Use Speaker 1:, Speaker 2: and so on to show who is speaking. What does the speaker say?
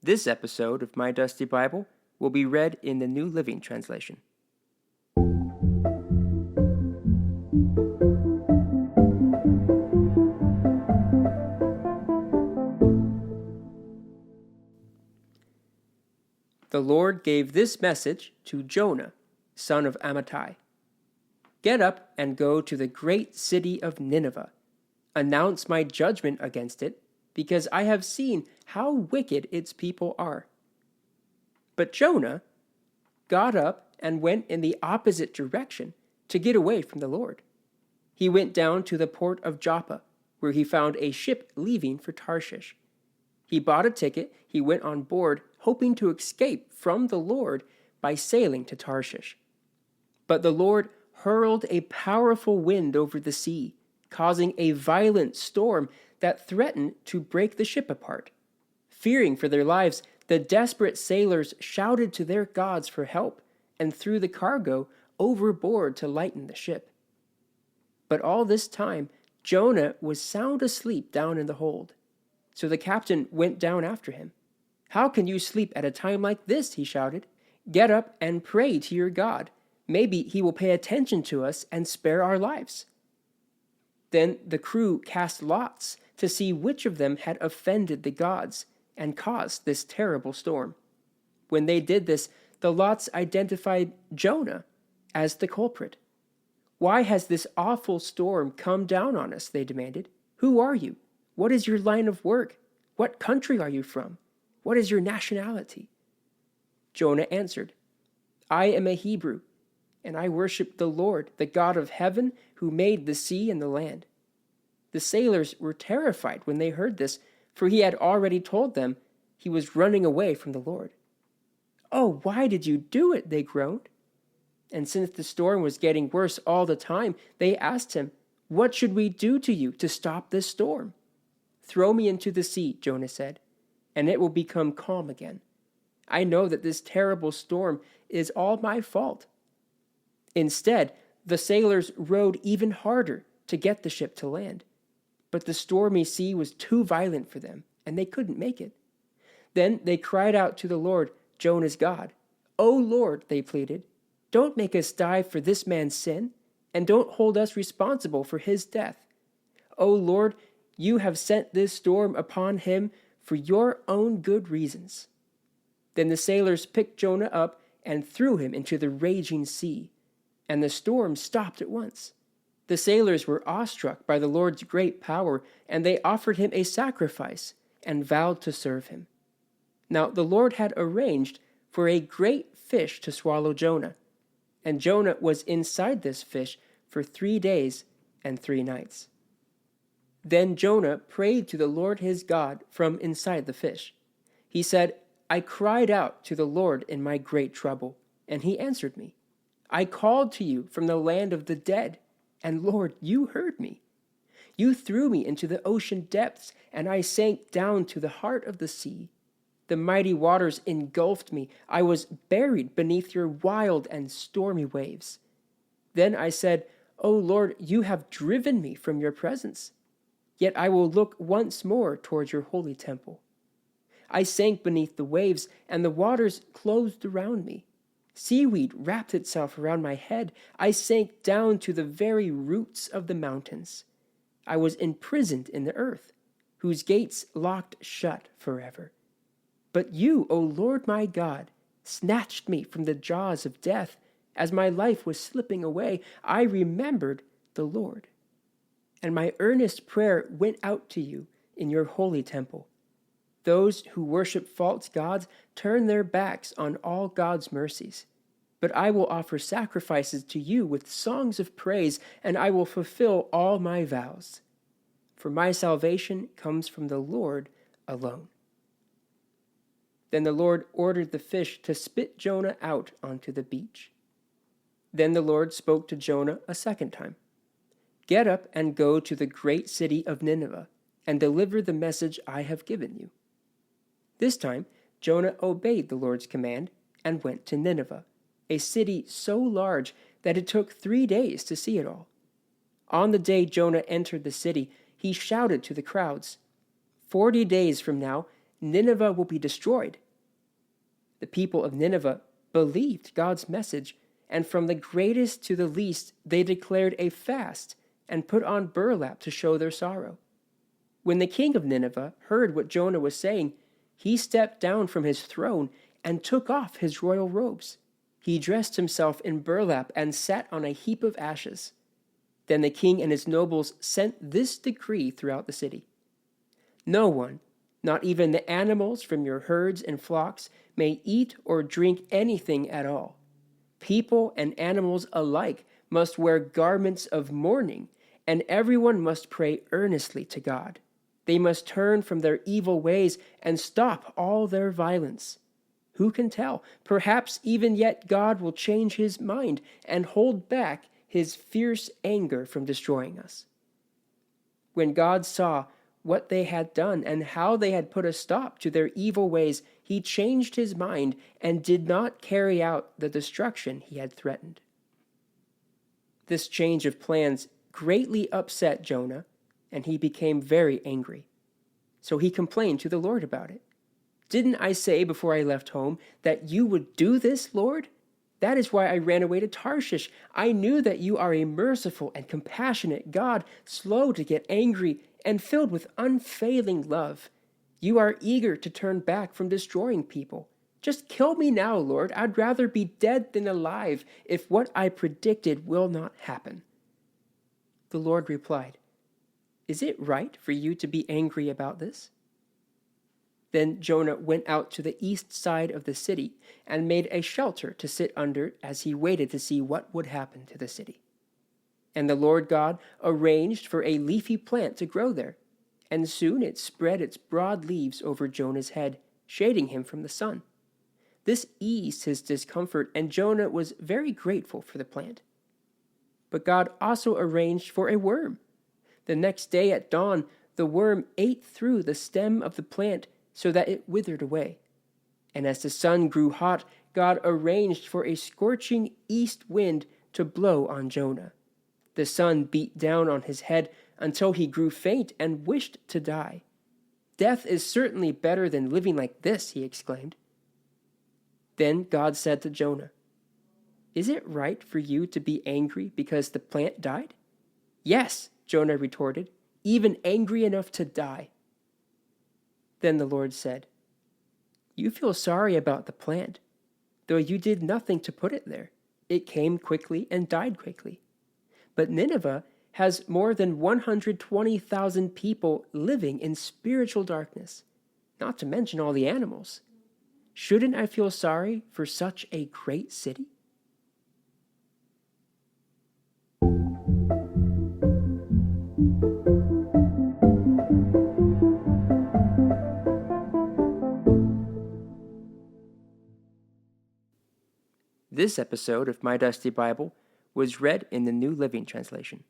Speaker 1: This episode of My Dusty Bible will be read in the New Living Translation. The Lord gave this message to Jonah, son of Amittai. Get up and go to the great city of Nineveh. Announce my judgment against it, because I have seen how wicked its people are. But Jonah got up and went in the opposite direction to get away from the Lord. He went down to the port of Joppa, where he found a ship leaving for Tarshish. He bought a ticket, he went on board, hoping to escape from the Lord by sailing to Tarshish. But the Lord hurled a powerful wind over the sea, causing a violent storm that threatened to break the ship apart. Fearing for their lives, the desperate sailors shouted to their gods for help and threw the cargo overboard to lighten the ship. But all this time, Jonah was sound asleep down in the hold. So the captain went down after him. "How can you sleep at a time like this?" he shouted. "Get up and pray to your God. Maybe he will pay attention to us and spare our lives." Then the crew cast lots to see which of them had offended the gods and caused this terrible storm. When they did this, the lots identified Jonah as the culprit. "Why has this awful storm come down on us?" they demanded. "Who are you? What is your line of work? What country are you from? What is your nationality?" Jonah answered, "I am a Hebrew, and I worship the Lord, the God of heaven, who made the sea and the land." The sailors were terrified when they heard this, for he had already told them he was running away from the Lord. "Oh, why did you do it?" they groaned. And since the storm was getting worse all the time, they asked him, "What should we do to you to stop this storm?" "Throw me into the sea," Jonah said, "and it will become calm again. I know that this terrible storm is all my fault." Instead, the sailors rowed even harder to get the ship to land. But the stormy sea was too violent for them, and they couldn't make it. Then they cried out to the Lord, Jonah's God. "O Lord," they pleaded, "don't make us die for this man's sin, and don't hold us responsible for his death. O Lord, you have sent this storm upon him for your own good reasons." Then the sailors picked Jonah up and threw him into the raging sea, and the storm stopped at once. The sailors were awestruck by the Lord's great power, and they offered him a sacrifice and vowed to serve him. Now the Lord had arranged for a great fish to swallow Jonah, and Jonah was inside this fish for 3 days and 3 nights. Then Jonah prayed to the Lord his God from inside the fish. He said, "I cried out to the Lord in my great trouble, and he answered me. I called to you from the land of the dead, and Lord, you heard me. You threw me into the ocean depths, and I sank down to the heart of the sea. The mighty waters engulfed me. I was buried beneath your wild and stormy waves. Then I said, O Lord, you have driven me from your presence. Yet I will look once more towards your holy temple. I sank beneath the waves, and the waters closed around me. Seaweed wrapped itself around my head. I sank down to the very roots of the mountains. I was imprisoned in the earth, whose gates locked shut forever. But you, O Lord my God, snatched me from the jaws of death. As my life was slipping away, I remembered the Lord. And my earnest prayer went out to you in your holy temple. Those who worship false gods turn their backs on all God's mercies. But I will offer sacrifices to you with songs of praise, and I will fulfill all my vows. For my salvation comes from the Lord alone. Then the Lord ordered the fish to spit Jonah out onto the beach. Then the Lord spoke to Jonah a second time. Get up and go to the great city of Nineveh, and deliver the message I have given you. This time, Jonah obeyed the Lord's command and went to Nineveh, a city so large that it took 3 days to see it all. On the day Jonah entered the city, he shouted to the crowds, 40 days from now, Nineveh will be destroyed. The people of Nineveh believed God's message, and from the greatest to the least, they declared a fast and put on burlap to show their sorrow. When the king of Nineveh heard what Jonah was saying, he stepped down from his throne and took off his royal robes. He dressed himself in burlap and sat on a heap of ashes. Then the king and his nobles sent this decree throughout the city: no one, not even the animals from your herds and flocks, may eat or drink anything at all. People and animals alike must wear garments of mourning, and everyone must pray earnestly to God. They must turn from their evil ways and stop all their violence. Who can tell? Perhaps even yet God will change his mind and hold back his fierce anger from destroying us. When God saw what they had done and how they had put a stop to their evil ways, he changed his mind and did not carry out the destruction he had threatened. This change of plans greatly upset Jonah, and he became very angry. So he complained to the Lord about it. Didn't I say before I left home that you would do this, Lord? That is why I ran away to Tarshish. I knew that you are a merciful and compassionate God, slow to get angry and filled with unfailing love. You are eager to turn back from destroying people. Just kill me now, Lord. I'd rather be dead than alive if what I predicted will not happen. The Lord replied, "Is it right for you to be angry about this?" Then Jonah went out to the east side of the city and made a shelter to sit under as he waited to see what would happen to the city. And the Lord God arranged for a leafy plant to grow there, and soon it spread its broad leaves over Jonah's head, shading him from the sun. This eased his discomfort, and Jonah was very grateful for the plant. But God also arranged for a worm. The next day at dawn, the worm ate through the stem of the plant so that it withered away. And as the sun grew hot, God arranged for a scorching east wind to blow on Jonah. The sun beat down on his head until he grew faint and wished to die. "Death is certainly better than living like this," he exclaimed. Then God said to Jonah, "Is it right for you to be angry because the plant died?" "Yes," Jonah retorted, "even angry enough to die." Then the Lord said, "You feel sorry about the plant, though you did nothing to put it there. It came quickly and died quickly. But Nineveh has more than 120,000 people living in spiritual darkness, not to mention all the animals. Shouldn't I feel sorry for such a great city?" This episode of My Dusty Bible was read in the New Living Translation.